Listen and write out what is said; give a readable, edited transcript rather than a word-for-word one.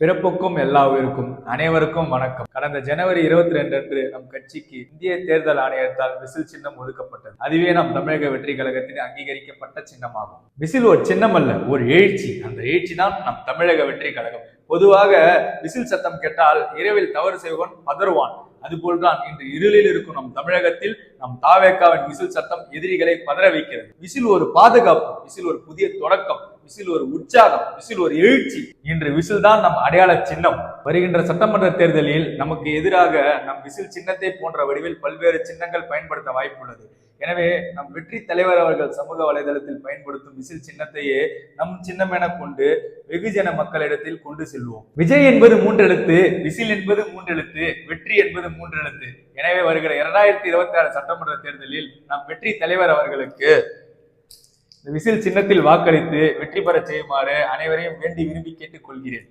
பிறப்புக்கும் எல்லா உயிருக்கும் அனைவருக்கும் வணக்கம். கடந்த ஜனவரி 22 அன்று நம் கட்சிக்கு இந்திய தேர்தல் ஆணையத்தால் விசில் சின்னம் ஒதுக்கப்பட்டது. அதுவே நம் தமிழக வெற்றி கழகத்தின் அங்கீகரிக்கப்பட்ட சின்னமாகும். விசில் ஒரு சின்னம் அல்ல, ஒரு எழுச்சி. அந்த எழுச்சி தான் நம் தமிழக வெற்றி கழகம். பொதுவாக விசில் சத்தம் கேட்டால் இரவில் தவறு செய்வன் பதறுவான். அதுபோல்தான் இன்று இருளில் இருக்கும் நம் தமிழகத்தில் நம் தாவேக்காவின் விசில் சத்தம் எதிரிகளை பதற வைக்கிறது. விசில் ஒரு பாதுகாப்பு, விசில் ஒரு புதிய தொடக்கம், விசில் ஒரு உற்சாகம், விசில் ஒரு எழுச்சி. இன்று விசில் தான் நம் அடையாள சின்னம். வருகின்ற சட்டமன்ற தேர்தலில் நமக்கு எதிராக நம் விசில் சின்னத்தை போன்ற வடிவில் பல்வேறு சின்னங்கள் பயன்படுத்த வாய்ப்புள்ளது. எனவே நம் வெற்றி தலைவர் அவர்கள் சமூக வலைதளத்தில் பயன்படுத்தும் விசில் சின்னத்தையே நம் சின்னம் என கொண்டு வெகுஜன மக்களிடத்தில் கொண்டு செல்வோம். விஜய் என்பது 3 எழுத்து, விசில் என்பது 3 எழுத்து, வெற்றி என்பது 3 எழுத்து. எனவே வருகிற 2026 சட்டமன்ற தேர்தலில் நம் வெற்றி தலைவர் அவர்களுக்கு இந்த விசில் சின்னத்தில் வாக்களித்து வெற்றி பெற செய்யுமாறு அனைவரையும் வேண்டி விரும்பி கேட்டுக் கொள்கிறேன்.